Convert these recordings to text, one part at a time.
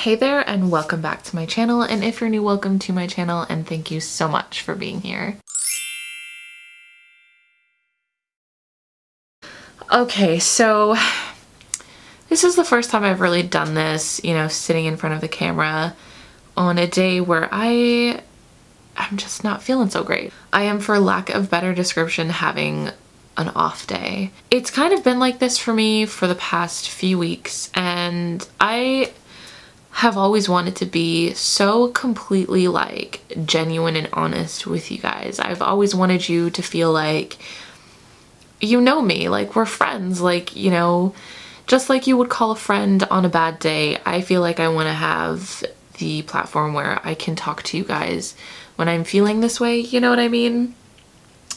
Hey there and welcome back to my channel, and if you're new, welcome to my channel and thank you so much for being here. Okay, so this is the first time I've really done this, sitting in front of the camera on a day where I'm just not feeling so great. I am, for lack of better description, having an off day. It's kind of been like this for me for the past few weeks, and I have always wanted to be so completely like genuine and honest with you guys. I've always wanted you to feel like you know me, like we're friends, like, just like you would call a friend on a bad day. I feel like I want to have the platform where I can talk to you guys when I'm feeling this way, you know what I mean?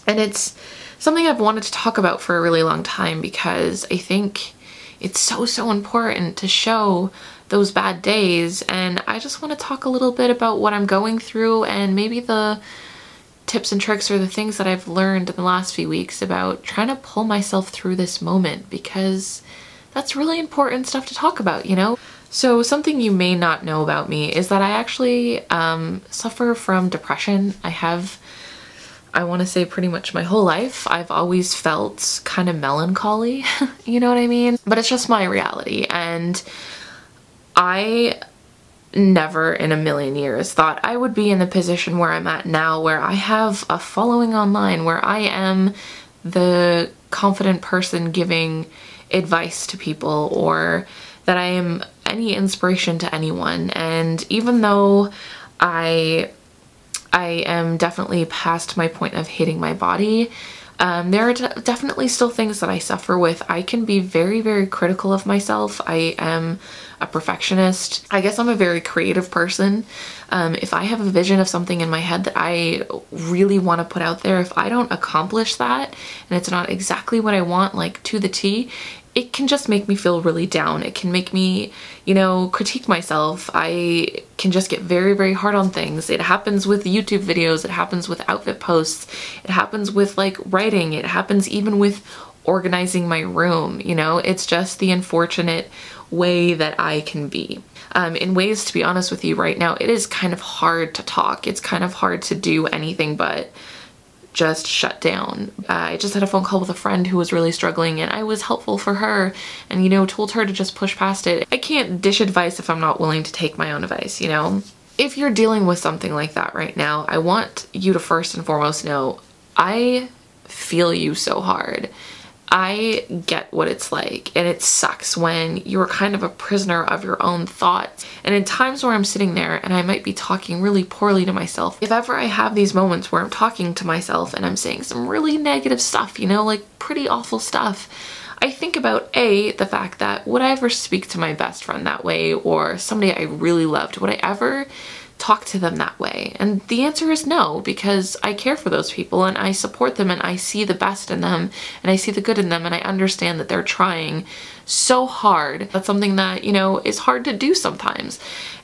And it's something I've wanted to talk about for a really long time because I think it's so important to show those bad days, and I just want to talk a little bit about what I'm going through and maybe the tips and tricks or the things that I've learned in the last few weeks about trying to pull myself through this moment, because that's really important stuff to talk about, So something you may not know about me is that I actually suffer from depression. I want to say pretty much my whole life, I've always felt kind of melancholy, you know what I mean? But it's just my reality, and I never in a million years thought I would be in the position where I'm at now, where I have a following online, where I am the confident person giving advice to people, or that I am any inspiration to anyone. And even though I am definitely past my point of hating my body, there are definitely still things that I suffer with. I can be very critical of myself. I am a perfectionist. I guess I'm a very creative person. If I have a vision of something in my head that I really want to put out there, if I don't accomplish that and it's not exactly what I want, like to the T, it can just make me feel really down. It can make me, critique myself. I can just get very hard on things. It happens with YouTube videos. It happens with outfit posts. It happens with like writing. It happens even with organizing my room. It's just the unfortunate way that I can be. In ways, to be honest with you right now, it is kind of hard to talk. It's kind of hard to do anything but just shut down. I just had a phone call with a friend who was really struggling, and I was helpful for her and, told her to just push past it. I can't dish advice if I'm not willing to take my own advice, If you're dealing with something like that right now, I want you to first and foremost know I feel you so hard. I get what it's like, and it sucks when you're kind of a prisoner of your own thoughts. And in times where I'm sitting there and I might be talking really poorly to myself, if ever I have these moments where I'm talking to myself and I'm saying some really negative stuff, like pretty awful stuff, I think about the fact that would I ever speak to my best friend that way, or somebody I really loved? Would I ever talk to them that way? And the answer is no, because I care for those people and I support them and I see the best in them and I see the good in them, and I understand that they're trying so hard. That's something that, is hard to do sometimes.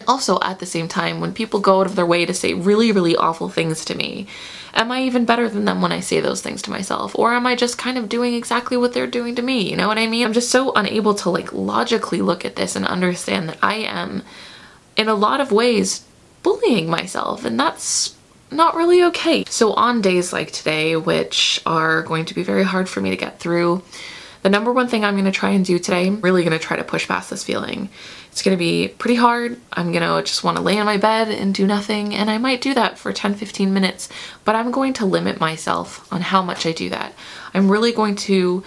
Also, at the same time, when people go out of their way to say really awful things to me, am I even better than them when I say those things to myself? Or am I just kind of doing exactly what they're doing to me? You know what I mean? I'm just so unable to like logically look at this and understand that I am, in a lot of ways, bullying myself, and that's not really okay. So on days like today, which are going to be very hard for me to get through, the number one thing I'm going to try and do today, I'm really going to try to push past this feeling. It's going to be pretty hard. I'm going to just want to lay in my bed and do nothing, and I might do that for 10-15 minutes, but I'm going to limit myself on how much I do that. I'm really going to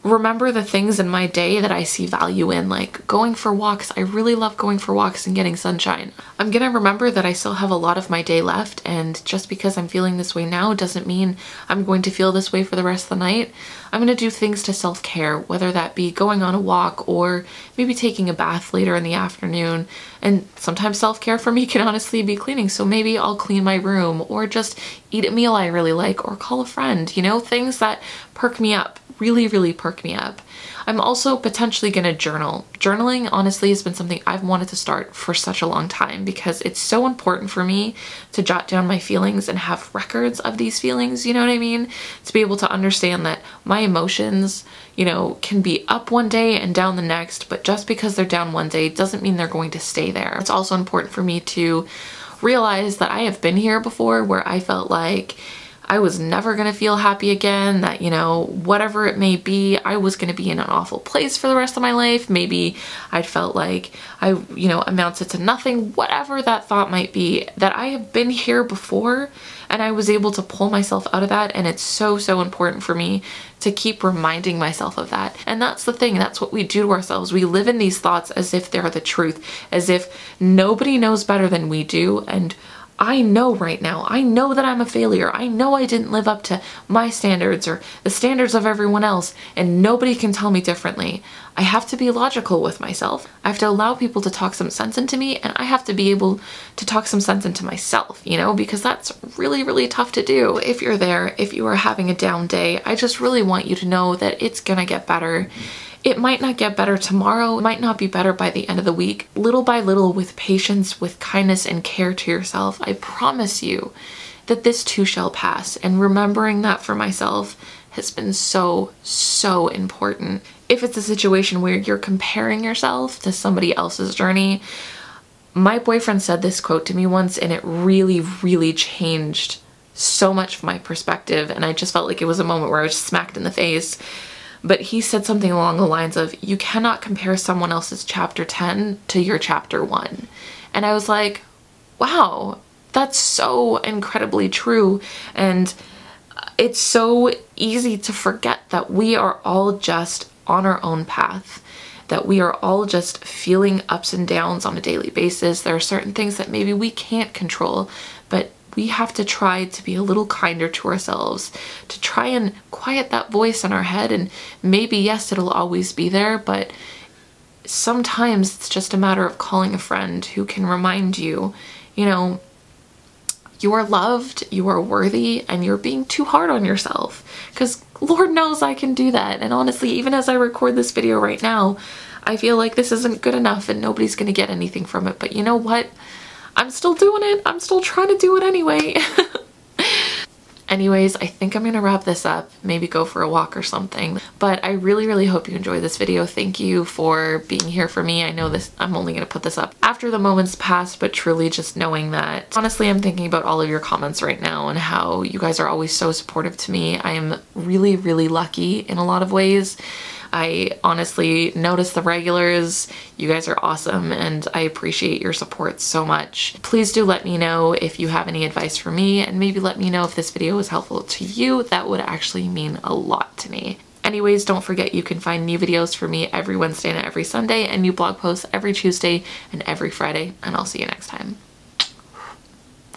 remember the things in my day that I see value in, like going for walks. I really love going for walks and getting sunshine. I'm gonna remember that I still have a lot of my day left, and just because I'm feeling this way now doesn't mean I'm going to feel this way for the rest of the night. I'm gonna do things to self-care, whether that be going on a walk or maybe taking a bath later in the afternoon. And sometimes self-care for me can honestly be cleaning, so maybe I'll clean my room or just eat a meal I really like or call a friend, things that perk me up. Really perk me up. I'm also potentially gonna journal. Journaling honestly has been something I've wanted to start for such a long time because it's so important for me to jot down my feelings and have records of these feelings, you know what I mean? To be able to understand that my my emotions, you know, can be up one day and down the next, but just because they're down one day doesn't mean they're going to stay there. It's also important for me to realize that I have been here before where I felt like I was never gonna feel happy again, that, you know, whatever it may be, I was gonna be in an awful place for the rest of my life. Maybe I'd felt like I, you know, amounted to nothing, whatever that thought might be, that I have been here before and I was able to pull myself out of that. And it's so, so important for me to keep reminding myself of that. And that's the thing, that's what we do to ourselves. We live in these thoughts as if they're the truth, as if nobody knows better than we do. And I know right now, I know that I'm a failure. I know I didn't live up to my standards or the standards of everyone else, and nobody can tell me differently. I have to be logical with myself. I have to allow people to talk some sense into me, and I have to be able to talk some sense into myself, you know, because that's really, really tough to do. If you're there, if you are having a down day, I just really want you to know that it's gonna get better. It might not get better tomorrow, it might not be better by the end of the week. Little by little, with patience, with kindness and care to yourself, I promise you that this too shall pass. And remembering that for myself has been so, so important. If it's a situation where you're comparing yourself to somebody else's journey, my boyfriend said this quote to me once, and it really, really changed so much of my perspective. And I just felt like it was a moment where I was smacked in the face. But he said something along the lines of, you cannot compare someone else's chapter 10 to your chapter 1. And I was like, wow, that's so incredibly true. And it's so easy to forget that we are all just on our own path, that we are all just feeling ups and downs on a daily basis. There are certain things that maybe we can't control, but we have to try to be a little kinder to ourselves, to try and quiet that voice in our head. And maybe, yes, it'll always be there, but sometimes it's just a matter of calling a friend who can remind you, you know, you are loved, you are worthy, and you're being too hard on yourself. Because Lord knows I can do that. And honestly, even as I record this video right now, I feel like this isn't good enough and nobody's gonna get anything from it. But you know what? I'm still doing it. I'm still trying to do it anyway. Anyways, I think I'm gonna wrap this up, maybe go for a walk or something. But I really, really hope you enjoyed this video. Thank you for being here for me. I know this, I'm only gonna put this up after the moment's passed, but truly just knowing that, honestly, I'm thinking about all of your comments right now and how you guys are always so supportive to me. I am really, really lucky in a lot of ways. I honestly notice the regulars. You guys are awesome and I appreciate your support so much. Please do let me know if you have any advice for me, and maybe let me know if this video was helpful to you. That would actually mean a lot to me. Anyways, don't forget you can find new videos for me every Wednesday and every Sunday, and new blog posts every Tuesday and every Friday, and I'll see you next time.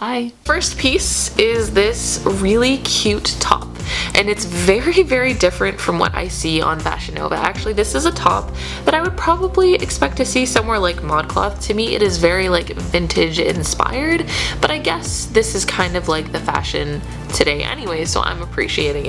Bye. First piece is this really cute top, and it's very, very different from what I see on Fashion Nova. Actually, this is a top that I would probably expect to see somewhere like ModCloth. To me, it is very like vintage inspired, but I guess this is kind of like the fashion today anyway, so I'm appreciating it.